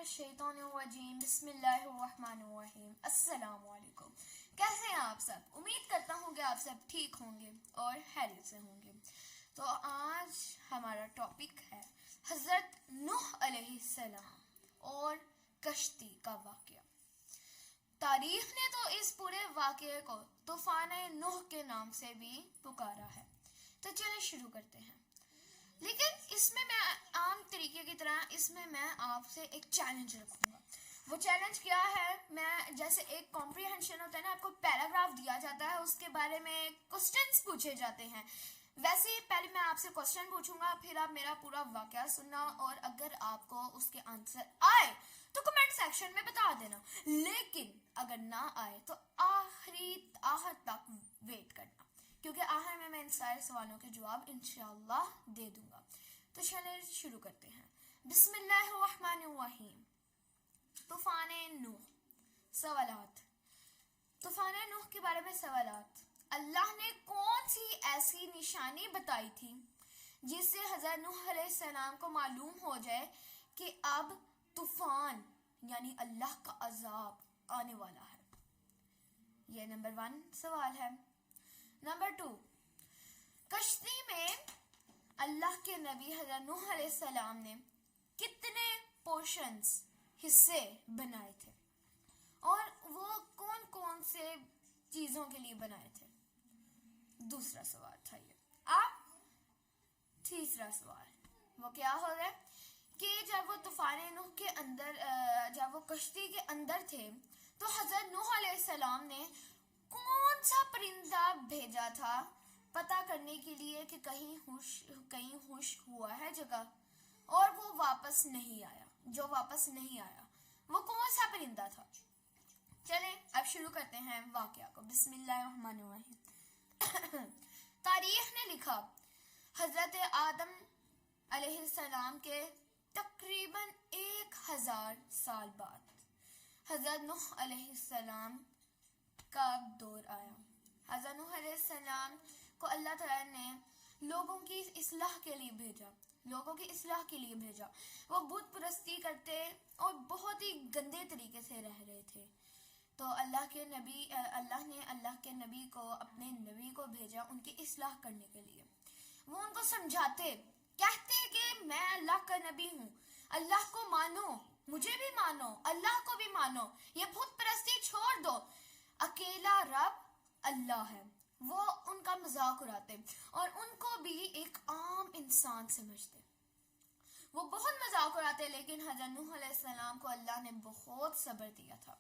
الشیطان الرجیم بسم اللہ الرحمن الرحیم السلام علیکم. کیسے ہیں آپ سب؟ امید کرتا ہوں کہ آپ سب ٹھیک ہوں گے اور خیریت سے ہوں گے. تو آج ہمارا ٹاپک ہے حضرت نوح علیہ السلام اور کشتی کا واقعہ. تاریخ نے تو اس پورے واقعے کو طوفان نوح کے نام سے بھی پکارا ہے. تو چلیں شروع کرتے ہیں. لیکن اس میں عام طریقے کی طرح اس میں آپ سے ایک چیلنج رکھوں گا. وہ چیلنج کیا ہے؟ میں جیسے ایک کمپریہنشن ہوتا ہے نا، آپ کو پیراگراف دیا جاتا ہے، اس کے بارے میں کوسچنز پوچھے جاتے ہیں. ویسے ہی پہلے میں آپ سے کوسچن پوچھوں گا، پھر آپ میرا پورا واقعہ سننا، اور اگر آپ کو اس کے آنسر آئے تو کمنٹ سیکشن میں بتا دینا. لیکن اگر نہ آئے تو آخر تک ویٹ کرنا، کیونکہ آخر میں ان سارے سوالوں کے جواب انشاءاللہ دے دوں گا. تو چلیں شروع کرتے ہیں. بسم اللہ الرحمن الرحیم. طوفان نوح. سوالات. طوفان نوح کے بارے میں سوالات. اللہ نے کون سی ایسی نشانی بتائی تھی جس سے حضرت نوح علیہ السلام کو معلوم ہو جائے کہ اب طوفان یعنی اللہ کا عذاب آنے والا ہے؟ یہ نمبر 1 سوال ہے. نمبر 2، کشتی میں اللہ کے نبی حضرت نوح علیہ السلام نے کتنے پورشنز حصے بنائے تھے، اور وہ کون کون سے چیزوں کے لیے بنائے تھے؟ دوسرا سوال تھا یہ. اب تیسرا سوال وہ کیا ہو گیا کہ جب وہ طوفان نوح کے اندر جب وہ کشتی کے اندر تھے تو حضرت نوح علیہ السلام نے کون سا پرندہ بھیجا تھا پتہ کرنے کے لیے کہ کہیں خشک ہوا ہے جگہ، اور وہ واپس نہیں آیا. جو واپس نہیں آیا وہ کون سا پرندہ تھا؟ چلیں اب شروع کرتے ہیں واقعہ کو. بسم اللہ الرحمن الرحیم. تاریخ نے لکھا حضرت آدم علیہ السلام کے تقریباً 1000 سال بعد حضرت نوح علیہ السلام کا دور آیا. حضرت نوح علیہ السلام کو اللہ تعالیٰ نے لوگوں کی اصلاح کے لیے بھیجا. وہ بت پرستی کرتے اور بہت ہی گندے طریقے سے رہ رہے تھے. تو اللہ نے اللہ کے نبی کو، اپنے نبی کو بھیجا ان کی اصلاح کرنے کے لیے. وہ ان کو سمجھاتے، کہتے کہ میں اللہ کا نبی ہوں، اللہ کو مانو، مجھے بھی مانو، اللہ کو بھی مانو، یہ بت پرستی چھوڑ دو، اکیلا رب اللہ ہے. وہ ان کا مذاق اڑاتے اور ان کو بھی ایک عام انسان سمجھتے. وہ بہت مذاق اڑاتے، لیکن حضرت نوح علیہ السلام کو اللہ نے بہت صبر دیا تھا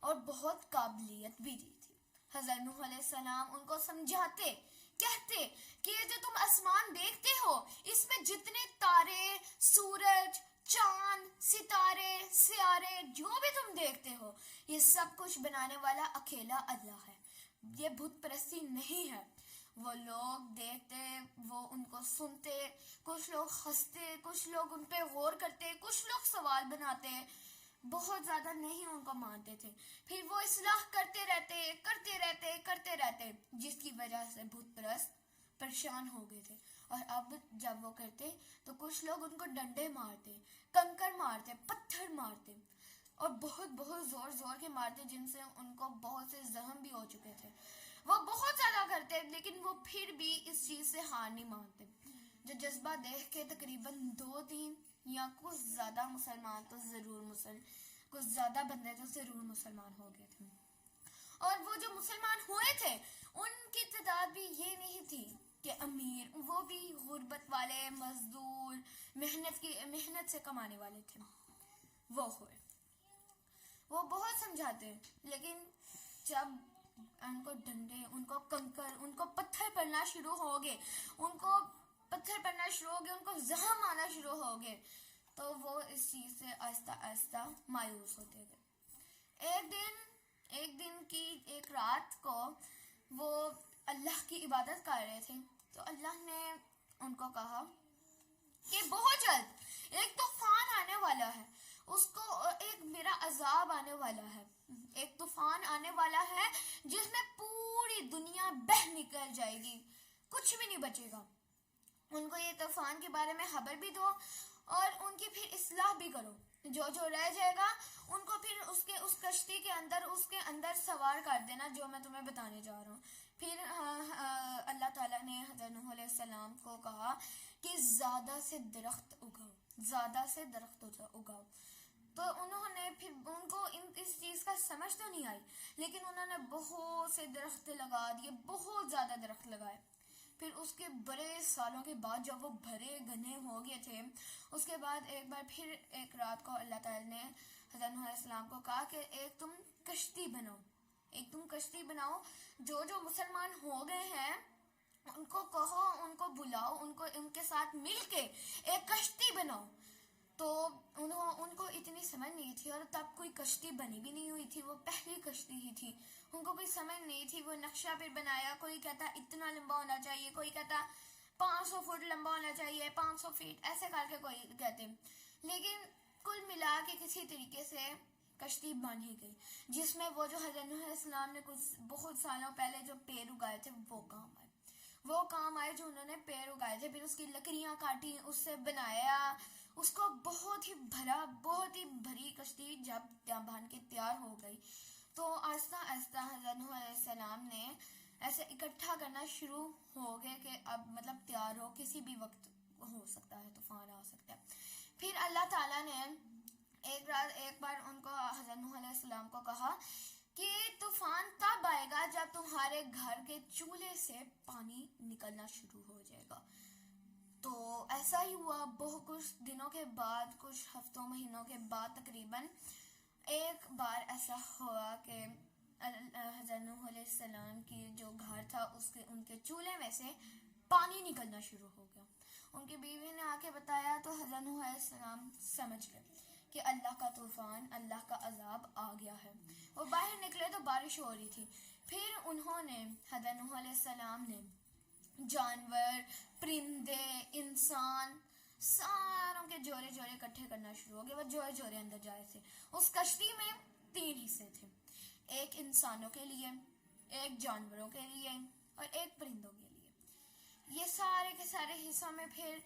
اور بہت قابلیت بھی دی تھی. حضرت نوح علیہ السلام ان کو سمجھاتے، کہتے کہ یہ جو تم آسمان دیکھتے ہو، اس میں جتنے تارے، سورج، چاند، ستارے، سیارے جو بھی تم دیکھتے ہو، یہ سب کچھ بنانے والا اکیلا اللہ ہے. یہ بت پرستی نہیں ہے. وہ لوگ دیکھتے، وہ ان کو سنتے، کچھ لوگ ہنستے، کچھ لوگ ان پہ غور کرتے، کچھ لوگ سوال بناتے، بہت زیادہ نہیں ان کو مانتے تھے. پھر وہ اصلاح کرتے رہتے جس کی وجہ سے بت پرست پریشان ہو گئے تھے. اور اب جب وہ کرتے تو کچھ لوگ ان کو ڈنڈے مارتے، کنکر مارتے، پتھر مارتے، اور بہت زور کے مارتے، جن سے ان کو بہت سے زخم بھی ہو چکے تھے. وہ بہت زیادہ کرتے، لیکن وہ پھر بھی اس چیز سے ہار نہیں مانتے. جو جذبہ دیکھ کے تقریباً 2-3 یا کچھ زیادہ کچھ زیادہ بندے تو ضرور مسلمان ہو گئے تھے. اور وہ جو مسلمان ہوئے تھے ان کی تعداد بھی یہ نہیں تھی کہ امیر، وہ بھی غربت والے، مزدور، محنت سے کمانے والے تھے. وہ ہوئے، وہ بہت سمجھاتے، لیکن جب ان کو ڈنڈے، ان کو کنکر، ان کو پتھر پڑنا شروع ہو گئے، ان کو زخم آنا شروع ہو گئے، تو وہ اس چیز سے آہستہ آہستہ مایوس ہوتے گئے. ایک رات کو وہ اللہ کی عبادت کر رہے تھے، تو اللہ نے ان کو کہا کہ بہت جلد ایک طوفان آنے والا ہے، اس کو ایک میرا عذاب آنے والا ہے، ایک طوفان آنے والا ہے جس میں پوری دنیا بہہ نکل جائے گی، کچھ بھی نہیں بچے گا. ان کو یہ طوفان کے بارے میں خبر بھی دو اور ان کی پھر اصلاح بھی کرو. جو رہ جائے گا ان کو پھر اس کشتی کے اندر سوار کر دینا جو میں تمہیں بتانے جا رہا ہوں. پھر اللہ تعالیٰ نے حضرت نوح علیہ السلام کو کہا کہ زیادہ سے درخت اگاؤ. تو انہوں نے پھر ان کو اس چیز کا سمجھ تو نہیں آئی، لیکن انہوں نے بہت سے درخت لگا دیے، بہت زیادہ درخت لگائے. پھر اس کے بڑے سالوں کے بعد جب وہ بھرے گھنے ہو گئے تھے، اس کے بعد ایک بار پھر ایک رات کو اللہ تعالیٰ نے حضرت نوح علیہ السلام کو کہا کہ ایک تم کشتی بناؤ. جو مسلمان ہو گئے ہیں ان کو کہو، ان کو بلاؤ، ان کے ساتھ مل کے ایک کشتی بناؤ. تو ان کو اتنی سمجھ نہیں تھی، اور تب کوئی کشتی بنی بھی نہیں ہوئی تھی، وہ پہلی کشتی ہی تھی. ان کو کوئی سمجھ نہیں تھی. وہ نقشہ پھر بنایا، کوئی کہتا اتنا لمبا ہونا چاہیے، کوئی کہتا 500 فٹ لمبا ہونا چاہیے، 500 فٹ ایسے کر کے کوئی کہتے. لیکن کل ملا کے کسی طریقے سے کشتی بن گئی، جس میں وہ جو حضرت نوح علیہ السلام نے کچھ بہت سالوں پہلے جو پیڑ اگائے تھے وہ کام آئے جو انہوں نے پیڑ اگائے تھے. پھر اس کی لکڑیاں کاٹی، اس سے بنایا اس کو. بہت ہی بھری کشتی جب بن کے تیار ہو گئی تو آہستہ آہستہ حضرت نوح علیہ السلام نے ایسے اکٹھا کرنا شروع ہو گئے کہ اب مطلب تیار ہو، کسی بھی وقت ہو سکتا ہے، طوفان آ سکتا ہے. پھر اللہ تعالیٰ نے ایک بار ان کو حضرت نوح علیہ السلام کو کہا کہ طوفان تب آئے گا جب تمہارے گھر کے چولہے سے پانی نکلنا شروع ہو جائے گا. تو ایسا ہی ہوا. بہت کچھ دنوں کے بعد، کچھ ہفتوں مہینوں کے بعد تقریباً ایک بار ایسا ہوا کہ حضرت نوح علیہ السلام کی جو گھر تھا ان کے چولہے میں سے پانی نکلنا شروع ہو گیا. ان کی بیوی نے آ کے بتایا تو حضرت نوح علیہ السلام سمجھ گئے کہ اللہ کا طوفان، اللہ کا عذاب آ گیا ہے. وہ باہر نکلے تو بارش ہو رہی تھی. پھر انہوں نے حضرت نوح علیہ السلام نے جانور، پرندے، انسان ساروں کے جوڑے اکٹھے کرنا شروع ہو گئے. وہ جوڑے اندر جائے تھے. اس کشتی میں 3 حصے تھے، ایک انسانوں کے لیے، ایک جانوروں کے لیے اور ایک پرندوں کے لیے. یہ سارے کے سارے حصوں میں پھر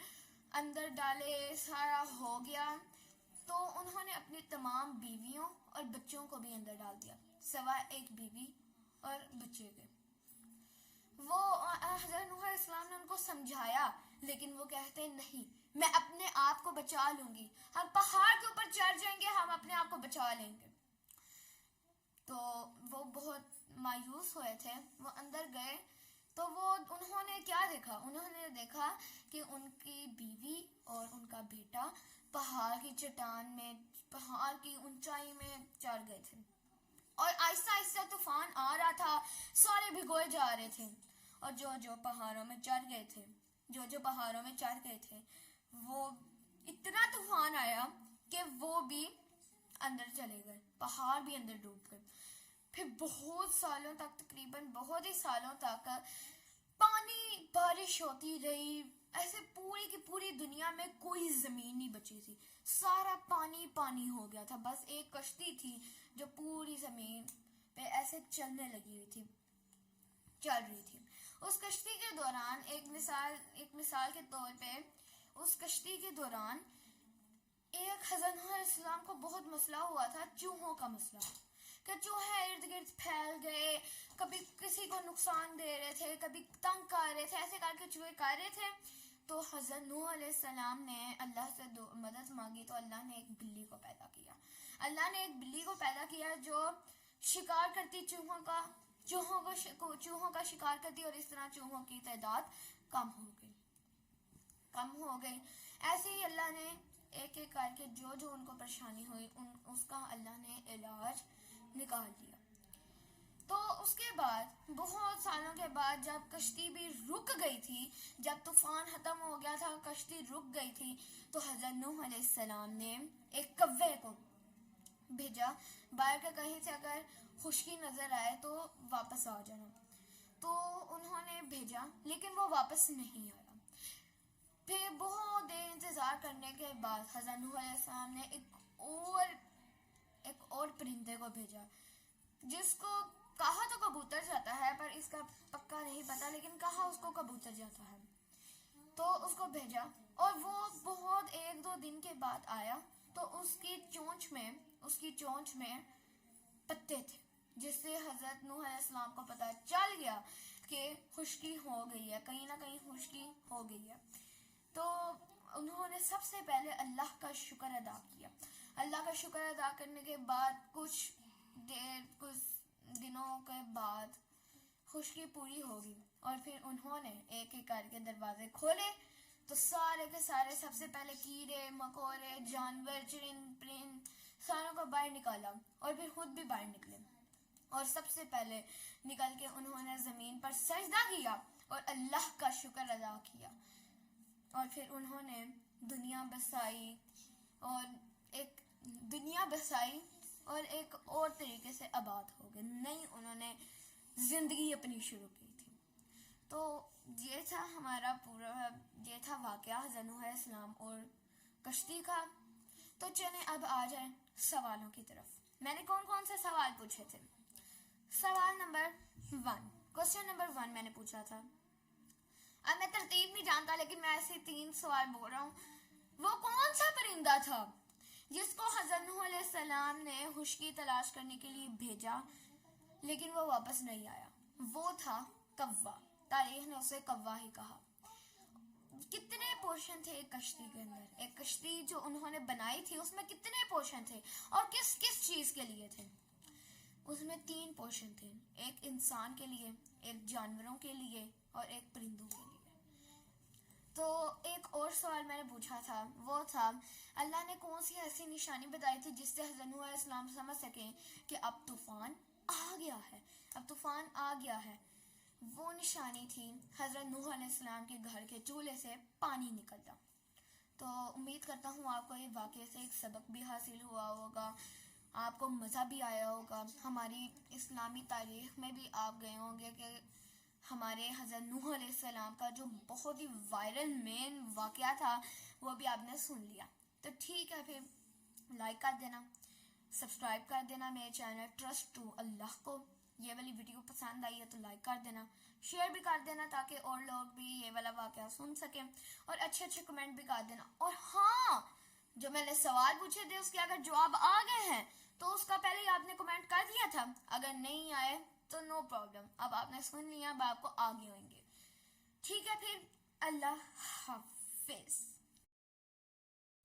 اندر ڈالے، سارا ہو گیا. تو انہوں نے اپنی تمام بیویوں اور بچوں کو بھی اندر ڈال دیا، سوائے ایک بیوی اور بچے کے. وہ حضرت نوح علیہ السلام نے ان کو سمجھایا، لیکن وہ کہتے نہیں، میں اپنے آپ کو بچا لوں گی، ہم پہاڑ کے اوپر چڑھ جائیں گے، ہم اپنے آپ کو بچا لیں گے. تو وہ بہت مایوس ہوئے تھے. وہ اندر گئے تو انہوں نے کیا دیکھا؟ انہوں نے دیکھا کہ ان کی بیوی اور ان کا بیٹا پہاڑ کی چٹان میں، پہاڑ کی اونچائی میں چڑھ گئے تھے، اور آہستہ آہستہ طوفان آ رہا تھا، سارے بھگوئے جا رہے تھے. اور جو پہاڑوں میں چڑھ گئے تھے وہ اتنا طوفان آیا کہ وہ بھی اندر چلے گئے، پہاڑ بھی اندر ڈوب گئے. پھر بہت سالوں تک، تقریباً بہت ہی سالوں تک پانی، بارش ہوتی رہی. ایسے پوری کی پوری دنیا میں کوئی زمین نہیں بچی تھی، سارا پانی ہو گیا تھا. بس ایک کشتی تھی جو پوری زمین پہ ایسے چلنے لگی ہوئی تھی، چل رہی تھی. اس کشتی کے دوران ایک مثال کے طور پہ اس کشتی کے دوران ایک حضرت نوح علیہ السلام کو بہت مسئلہ ہوا تھا، چوہوں کا مسئلہ، کہ چوہے ارد گرد پھیل گئے، کبھی کسی کو نقصان دے رہے تھے، کبھی تنگ کر رہے تھے، ایسے کر کے چوہے کر رہے تھے. تو حضرت نوح علیہ السلام نے اللہ سے مدد مانگی تو اللہ نے ایک بلی کو پیدا کیا. جو شکار کرتی، چوہوں کا شکار کرتی، اور اس طرح چوہوں کی تعداد کم ہو گئی. ایسے ہی اللہ نے ایک ایک کر کے جو ان کو پریشانی ہوئی اس کا اللہ نے علاج نکال دیا. تو اس کے بعد بہت سالوں کے بعد جب کشتی بھی رک گئی تھی، جب طوفان ختم ہو گیا تھا، کشتی رک گئی تھی، تو حضرت نوح علیہ السلام نے ایک کوے کو بھیجا، باہر کے کہیں سے اگر خشکی نظر آئے تو واپس آ جانا. تو انہوں نے بھیجا، لیکن وہ واپس نہیں آیا. پھر بہت دیر انتظار کرنے کے بعد حضرت نوح علیہ السلام نے ایک اور پرندے کو بھیجا، جس کو کہا تو کبوتر جاتا ہے، پر اس کا پکا نہیں پتا، لیکن کہا اس کو کبوتر جاتا ہے. تو اس کو بھیجا اور وہ بہت 1-2 دن کے بعد آیا تو اس کی چونچ میں پتے تھے، جس سے حضرت نوح علیہ السلام کو پتہ چل گیا کہ خشکی ہو گئی ہے، کہیں نہ کہیں خشکی ہو گئی ہے. تو انہوں نے سب سے پہلے اللہ کا شکر ادا کیا. اللہ کا شکر ادا کرنے کے بعد کچھ دنوں کے بعد خشکی پوری ہوگی، اور پھر انہوں نے ایک ایک کر کے دروازے کھولے تو سارے کے سارے سب سے پہلے کیڑے مکوڑے جانور چرند پرند ساروں کو باہر نکالا، اور پھر خود بھی باہر نکلے، اور سب سے پہلے نکل کے انہوں نے زمین پر سجدہ کیا اور اللہ کا شکر ادا کیا. اور پھر انہوں نے دنیا بسائی اور ایک اور طریقے سے آباد ہو گئے، نئی انہوں نے زندگی اپنی شروع کی تھی. تو یہ تھا واقعہ حضرت نوح علیہ السلام اور کشتی کا. تو چلیں اب آ جائیں سوالوں کی طرف. میں نے کون سے سوال پوچھے تھے؟ سوال نمبر 1، کوسچن نمبر 1 میں نے پوچھا تھا. اب میں ترتیب نہیں جانتا لیکن میں ایسے 3 سوال بول رہا ہوں. وہ کون سا پرندہ تھا جس کو حضرت نوح علیہ السلام نے خشکی تلاش کرنے کے لیے بھیجا لیکن وہ واپس نہیں آیا؟ وہ تھا کوا. تاریخ نے اسے کوا ہی کہا. کتنے پورشن تھے ایک کشتی کے اندر؟ ایک کشتی جو انہوں نے بنائی تھی اس میں کتنے پورشن تھے اور کس کس چیز کے لیے تھے؟ اس میں 3 پورشن تھے، ایک انسان کے لیے، ایک جانوروں کے لیے اور ایک پرندوں کے لیے. تو ایک اور سوال میں نے پوچھا تھا، وہ تھا اللہ نے کون سی ایسی نشانی بتائی تھی جس سے حضرت نوح علیہ السلام سمجھ سکیں کہ اب طوفان آ گیا ہے. وہ نشانی تھی حضرت نوح علیہ السلام کے گھر کے چولہے سے پانی نکلتا. تو امید کرتا ہوں آپ کو یہ واقعے سے ایک سبق بھی حاصل ہوا ہوگا، آپ کو مزہ بھی آیا ہوگا. ہماری اسلامی تاریخ میں بھی آپ گئے ہوں گے کہ ہمارے حضرت نوح علیہ السلام کا جو بہت ہی وائرل مین واقعہ تھا وہ بھی آپ نے سن لیا. تو ٹھیک ہے، پھر لائک کر دینا، سبسکرائب کر دینا میرے چینل ٹرسٹ ٹو اللہ کو. یہ والی ویڈیو پسند آئی ہے تو لائک کر دینا، شیئر بھی کر دینا تاکہ اور لوگ بھی یہ والا واقعہ سن سکیں، اور اچھے کمنٹ بھی کر دینا. اور ہاں، جو میں نے سوال پوچھے تھے اس کے اگر جواب آ گئے ہیں تو اس کا پہلے ہی آپ نے کمنٹ کر دیا تھا، اگر نہیں آئے تو نو پرابلم، اب آپ نے سن لیا، اب آپ کو آگے ہوئیں گے. ٹھیک ہے، پھر اللہ حافظ.